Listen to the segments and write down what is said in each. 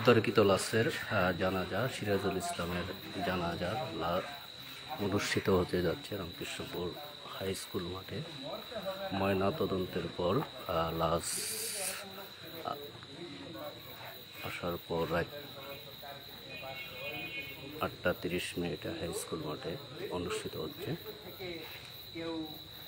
আবদারকিত লাশের জানাজা সিরাজুল ইসলামের জানাজা অনুষ্ঠিত হতে যাচ্ছে রামকৃষ্ণপুর হাই স্কুল মাঠে। ময়না তদন্তের পর লাশ আসার পর রাত 8:30 হাই স্কুল মাঠে অনুষ্ঠিত হচ্ছে। কেউ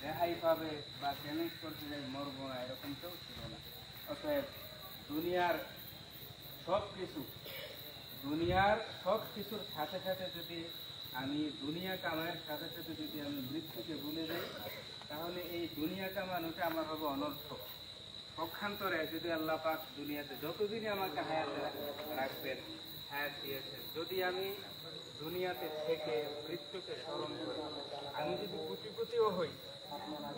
রেহাই পাবে বা চ্যালেঞ্জ করতে যাই মরব না, এরকম কেউ ছিল না। অতএব দুনিয়ার সব কিছুর সাথে সাথে যদি আমি দুনিয়া কামানোর সাথে সাথে যদি আমি মৃত্যুকে ভুলে যাই, তাহলে এই দুনিয়া কামানোটা আমার হবে অনর্থক। পক্ষান্তরে যদি আল্লাহ পাক দুনিয়াতে যতদিনই আমাকে হায়াত রাখবেন, হায়াত দিয়েছেন, যদি আমি দুনিয়াতে থেকে মৃত্যুকে স্মরণ করি, আমি যদি কোটিপতিও হই,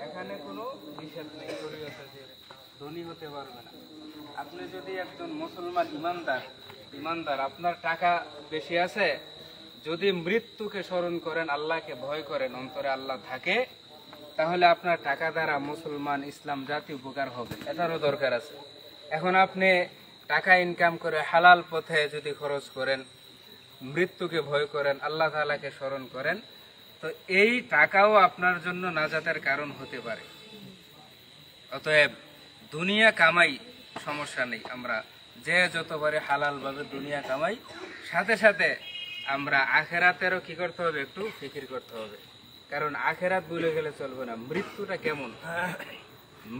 এখানে কোনো নিষেধ নেই শরীয়তে যে ধনী হতে পারবে না। আপনি যদি একজন মুসলমান ইমানদার আপনার টাকা বেশি আছে, যদি মৃত্যুকে স্মরণ করেন, আল্লাহকে ভয় করেন, অন্তরে আল্লাহ থাকে, তাহলে আপনার টাকা দ্বারা মুসলমান ইসলাম জাতি উপকার হবে, এটারও দরকার আছে। এখন আপনি টাকা ইনকাম করে হালাল পথে যদি খরচ করেন, মৃত্যুকে ভয় করেন, আল্লাহ তাআলাকে স্মরণ করেন, তো এই টাকাও আপনার জন্য নাজাতের কারণ হতে পারে। অতএব দুনিয়া কামাই সমস্যা নেই, আমরা যে যতবারে হালাল ভাবে দুনিয়া কামাই, সাথে সাথে আমরা আখেরাতেরও কি করতে হবে, একটু ফিকির করতে হবে। কারণ আখেরাত ভুলে গেলে চলবে না। মৃত্যুটা কেমন,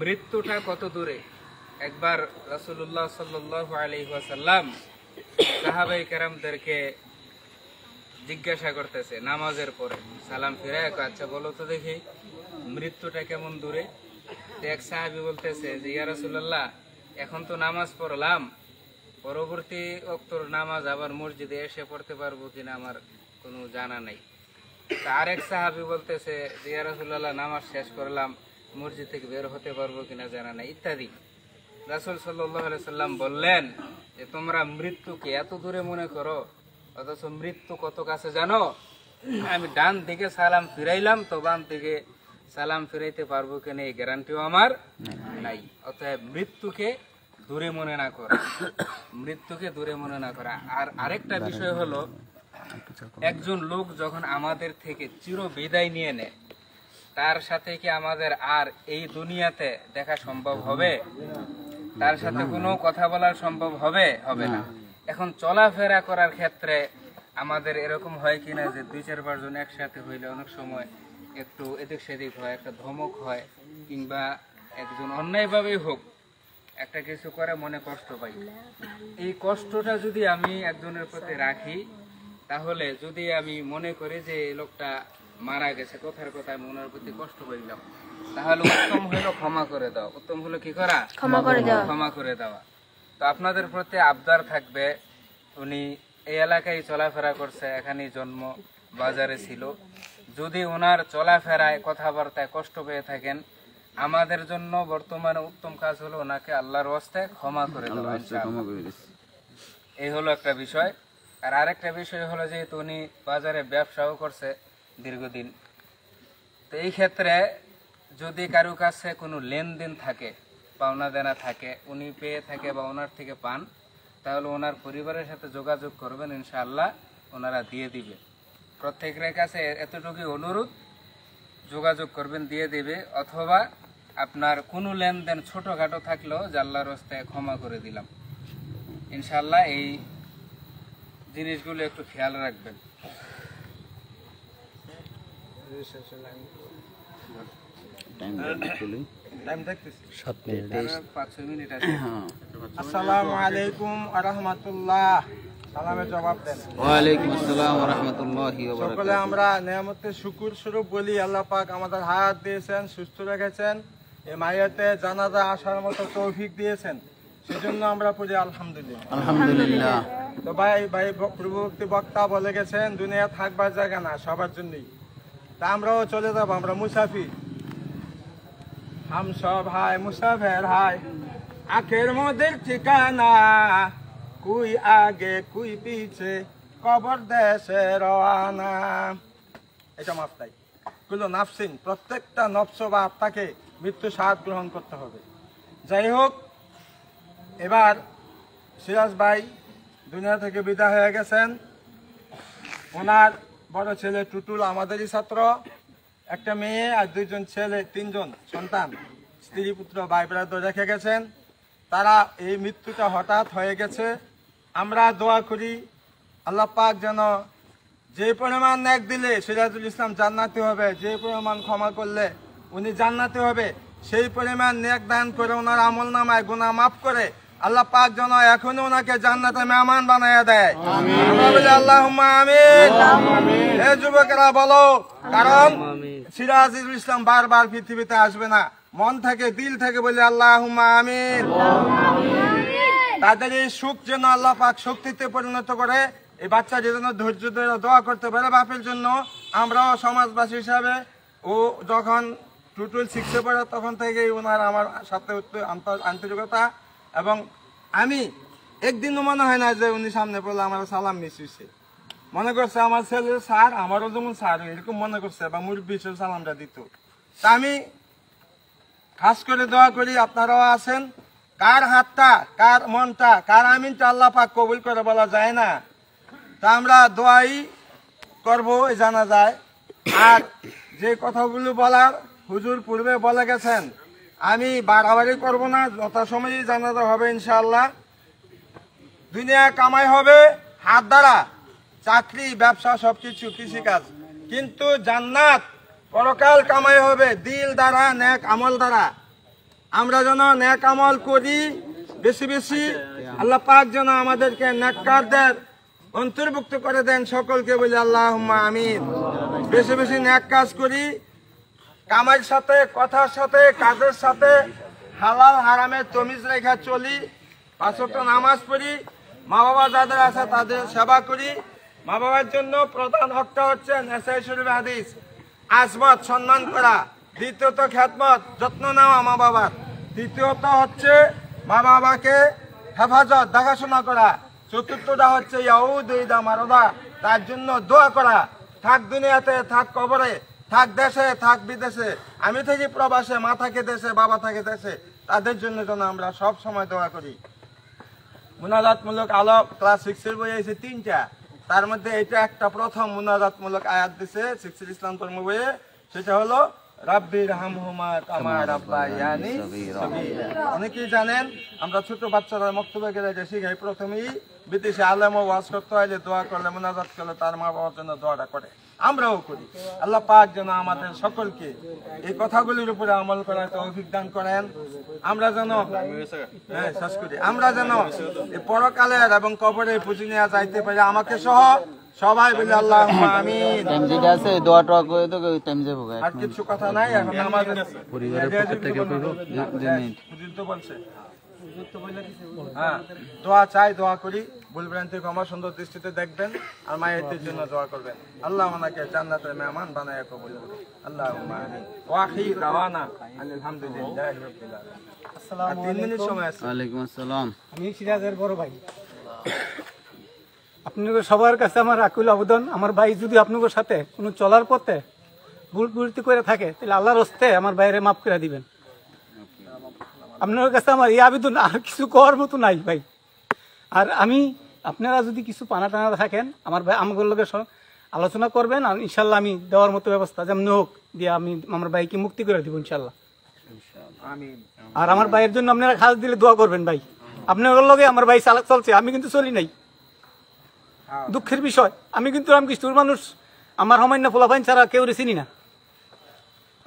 মৃত্যুটা কত দূরে। একবার রাসূলুল্লাহ সাল্লাল্লাহু আলাইহি ওয়াসাল্লাম সাহাবায়ে কেরামদেরকে জিজ্ঞাসা করতেছে নামাজের পরে, সালাম ফিরায়, আচ্ছা বলো তো দেখি মৃত্যুটা কেমন দূরে। এক সাহাবী বলতেছে যে ইয়া রাসূলুল্লাহ, এখন তো নামাজ পড়লাম, পরবর্তী ওয়াক্তের নামাজ আবার মসজিদে এসে পড়তে পারবো কিনা আমার কোনো জানা নাই। আরেক সাহাবী বলতেছে যে ইয়া রাসূলুল্লাহ, নামাজ শেষ করলাম, মসজিদ থেকে বের হতে পারবো কিনা জানা নাই, ইত্যাদি। রাসূল সাল্লাল্লাহু আলাইহি সাল্লাম বললেন যে তোমরা মৃত্যুকে এত দূরে মনে করো, অথচ মৃত্যু কত কাছে জানো? আমি ডান দিকে সালাম ফিরাইলাম তো বাম থেকে সালাম ফিরাইতে পারবো কিনা এই গ্যারান্টিও আমার নাই। অতএব মৃত্যুকে দূরে মনে না করা, মৃত্যুকে দূরে মনে না করা। আর আরেকটা বিষয় হলো, একজন লোক যখন আমাদের থেকে চির বিদায় নিয়ে নেয়, তার সাথে কি আমাদের আর এই দুনিয়াতে দেখা সম্ভব হবে? তার সাথে কোনো কথা বলা সম্ভব হবে? হবে না। এখন চলাফেরা করার ক্ষেত্রে আমাদের এরকম হয় কিনা যে 2-4 জন একসাথে হইলে অনেক সময় একটু এদিক সেদিক হয়, একটা ধমক হয়, কিংবা একজন অন্যায়ভাবেই হোক একটা কিছু করে মনে কষ্ট পাই। এই কষ্টটা যদি আমি একজনের প্রতি রাখি, তাহলে যদি আমি মনে করি যে এই লোকটা মারা গেছে, কথার কথায় মনের প্রতি কষ্ট পাইলাম, তাহলে উত্তম হলো ক্ষমা করে দাও। উত্তম হলো কি করা? ক্ষমা করে দেওয়া। তো আপনাদের প্রতি আবদার থাকবে, উনি এই এলাকায় চলাফেরা করছে, এখানেই জন্ম, বাজারে ছিল, যদি ওনার চলাফেরায় কথাবার্তায় কষ্ট পেয়ে থাকেন, আমাদের জন্য বর্তমানে উত্তম কাজ হলো ওনাকে আল্লাহর ওয়াস্তে ক্ষমা করে দেওয়া। এই হলো একটা বিষয়। আর আরেকটা বিষয় হলো, যেহেতু উনি বাজারে ব্যবসাও করছে দীর্ঘদিন, তো এই ক্ষেত্রে যদি কারো কাছে কোনো লেনদেন থাকে, পাওনা দেনা থাকে, উনি পেয়ে থাকে বা ওনার থেকে পান, তাহলে ওনার পরিবারের সাথে যোগাযোগ করবেন, ইনশাআল্লাহ ওনারা দিয়ে দিবে। প্রত্যেকের কাছে এতটুকু অনুরোধ, যোগাযোগ করবেন, দিয়ে দেবে। অথবা আপনার কোনো লেনদেন ছোটখাটো থাকলেও যে আল্লাহর রাস্তায় ক্ষমা করে দিলাম, ইনশাআল্লাহ এই জিনিসগুলো একটু খেয়াল রাখবেন। আসসালামু আলাইকুম ওয়া রাহমাতুল্লাহ। সালামের জবাব দেন। ওয়ালাইকুম আসসালাম ওয়া রাহমাতুল্লাহি ওয়া বারাকাতুহু। সকলে আমরা নিয়ামতের শুকর স্বরূপ বলি, আল্লাহ পাক আমাদের হায়াত দিয়েছেন, সুস্থ রেখেছেন, এই মাইয়াতে জানাজা আসার মতো তৌফিক দিয়েছেন, সেজন্য আমরা পড়ি আলহামদুলিল্লাহ। আলহামদুলিল্লাহ। তো ভাই পূর্ববর্তী বক্তা বলে গেছেন, দুনিয়া থাকবার জায়গা না, সবার জন্যই। তা আমরাও চলে যাব, আমরা মুসাফির, হাম সব হায় মুসাফির হায়, আখের মদের ঠিকানা, কুই আগে কুই পিছে, কবর দেশে রওয়ানা। এটা মাফতাই কুলো নাফসিন, প্রত্যেকটা নফস বা আত্মাকে মৃত্যু স্বাদ গ্রহণ করতে হবে। যাই হোক, এবার সিরাজ ভাই দুনিয়া থেকে বিদায় হয়ে গেছেন। ওনার বড় ছেলে টুটুল আমাদেরই ছাত্র, একটা মেয়ে আর 2জন ছেলে, 3জন সন্তান, স্ত্রী পুত্র ভাই ব্রাদার রেখে গেছেন। তারা এই মৃত্যুটা হঠাৎ হয়ে গেছে। আমরা দোয়া করি আল্লাহ পাক যেন যে পরিমাণ নেক দিলে সিরাজুল ইসলাম জান্নাতি হবে, যে পরিমাণ ক্ষমা করলে উনি জান্নাতি হবে, সেই পরিমাণ নেক দান করে ওনার আমল নামায় গুনাহ মাফ করে আল্লাহ পাক যেন এখনো ওনাকে জান্নাতে মেহমান বানায়া দেয়। আমরা বলি আল্লাহুম্মা আমিন। এই যুবকেরা বলো, কারণ সিরাজুল ইসলাম বারবার পৃথিবীতে আসবে না, মন থেকে দিল থেকে বলি আল্লাহুম্মা আমিন। তাদের এই সুখ যেন আল্লাহ পাক শক্তিতে পরিণত করে, এই বাচ্চাদের জন্য ধৈর্য ধরে দোয়া করতে পারে বাপের জন্য। আমরাও সমাজবাসী হিসাবে, ও যখন টুটুল 6-এ পড়ে তখন থেকেই ওনার আমার সাথে আন্তরিকতা, এবং আমি একদিনও মনে হয় না যে উনি সামনে পড়লে আমার সালাম মিস হয়েছে। মনে করছে আমার ছেলের স্যার, আমারও যেমন স্যার এরকম মনে করছে, বা মুরব্বী হিসেবে সালামটা দিত। তা আমি খাস করে দোয়া করি, আপনারাও আছেন, কার হাতটা, কার মনটা, কার আমিনটা আল্লাহ পাক কবুল করে বলা যায় না। তা আমরা দোয়াই করবো, জানা যায়। আর যে কথাগুলো বলার হুজুর পূর্বে বলে গেছেন, আমি বাড়াবাড়ি করব না, যথাসময়ে জানাতে হবে ইনশাআল্লাহ। দুনিয়া কামাই হবে হাত দ্বারা, চাকরি ব্যবসা সবকিছু, কৃষিকাজ, কিন্তু জান্নাত পরকাল কামাই হবে দিল দ্বারা, নেক আমল দ্বারা। আমরা যেন নেক আমল করি বেশি বেশি, আল্লাহ পাক যেন আমাদেরকে নেককারদের অন্তর্ভুক্ত করে দেন সকলকে, বলি আল্লাহুম্মা আমিন। বেশি বেশি নেক কাজ করি, কামাইয়ের সাথে, কথার সাথে, কাজের সাথে হালাল হারামের তমিজ রেখা চলি, 5 ওয়াক্ত নামাজ পড়ি, মা বাবা যাদের আছে তাদের সেবা করি। মা বাবার জন্য প্রধান হকটা হচ্ছে নেশাই শরীফ হাদিস, আজমত সম্মান করা, দ্বিতীয়ত খেদমত যত্ন নেওয়া মা বাবার, তৃতীয়ত হচ্ছে মা বাবাকে হেফাজত দেখাশোনা করা, চতুর্থটা হচ্ছে ইয়াউদা মারদা, তার জন্য দোয়া করা, থাক দুনিয়াতে থাক কবরে, থাক দেশে থাক বিদেশে, আমি থাকি প্রবাসে, মা থাকে দেশে, বাবা থাকে দেশে, তাদের জন্য যেন আমরা সব সময় দোয়া করি। মুনাজাতমূলক আলোক ক্লাস 6-এর বই আছে 3টা, তার মধ্যে এটা একটা প্রথম মুনাজাতমূলক আয়াত দিছে 6-এর ইসলাম ধর্ম বইয়ে, সেটা হলো রাব্বির হামহুমা কামা রাব্বায়ানি সগীরা। অনেকেই জানেন আমরা ছোট বাচ্চারা মক্তবে গেলে যে শিখাই, প্রথমেই বিদেশে আলেম ও ওয়াজ করতে হয় যে দোয়া করলে, মুনাজাত করলে তার মা বাবার জন্য দোয়াটা করে, আমরাও করি। আল্লাহ পাক যেন আমাদের সকলকে এই কথাগুলির উপরে আমল করার তৌফিক দান করেন। আমরা যেন শেষ করি, আমরা যেন এই পরকালের এবং কবরের পুঁজি নিয়ে যাইতে পারি, আমাকে সহ সবাই বলি আল্লাহুম্মা আমিন। টাইম যেটা আছে দোয়া টোয়া করে তো টাইম যাবো। আর কিছু কথা নাই, এখন আমাদের পরিবারের পক্ষ থেকে হুজুর তো বলছে, হ্যাঁ দোয়া চাই, দোয়া করি, ভুল ভ্রান্তি ক্ষমা সুন্দর দৃষ্টিতে দেখবেন, আর মায়ের জন্য দোয়া করবেন, আল্লাহ ওনাকে জান্নাতের মেহমান বানায় কবুল করুন। আল্লাহুম্মা আমিন। ওয়া আখির দাওয়ানা আলহামদুলিল্লাহি রাব্বিল আলামিন। আসসালামু আলাইকুম। 3 মিনিট সময় আছে। ওয়ালাইকুম আসসালাম। আমি সিরাজের বড় ভাই। আপনাদের সবার কাছে আমার আকুল আবেদন, আমার ভাই যদি আপনাদের সাথে কোনো চলার পথে ভুল ত্রুটি করে থাকে, তাহলে আল্লাহর হস্তে আমার ভাইরে মাফ করে দিবেন। আপনার কাছে আমার এই আবেদন, আর কিছু করার মতো নাই ভাই। আর আমি, আপনারা যদি কিছু পানা টানা থাকেন আমার ভাই আমাদের লোকের আলোচনা করবেন, আর ইনশাল্লাহ আমি দেওয়ার মতো ব্যবস্থা যেমন হোক দিয়ে আমি আমার ভাইকে মুক্তি করে দিব ইনশাল্লাহ। আর আমার ভাইয়ের জন্য আপনারা খাস দিলে দোয়া করবেন ভাই। আপনাদের লগে আমার ভাই চলছে, আমি কিন্তু চলি নাই। দুঃখের বিষয়, আমি কিন্তু রামকৃষ্ণপুর মানুষ, আমার সামান্য ফলাফাইন ছাড়া কেউ চিনি না।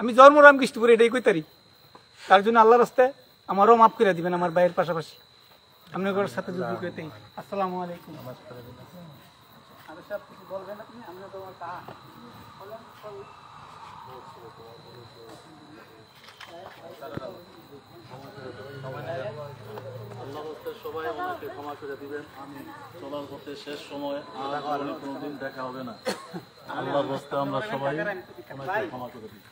আমি জন্ম রামকৃষ্ণপুর, এটাই কইতারি। তার জন্য আল্লাহর রাস্তে আমারও মাফ করে দিবেন আমার ভাইয়ের পাশাপাশি আপনাদের সাথে যদি কইতেই। আসসালামু আলাইকুম। সবাই আমাকে ক্ষমা করে দিবেন, চলার পথে শেষ সময় আর কোনোদিন দেখা হবে না। আল্লাহর রাস্তে আমরা সবাই ওনাকে ক্ষমা করে দিই।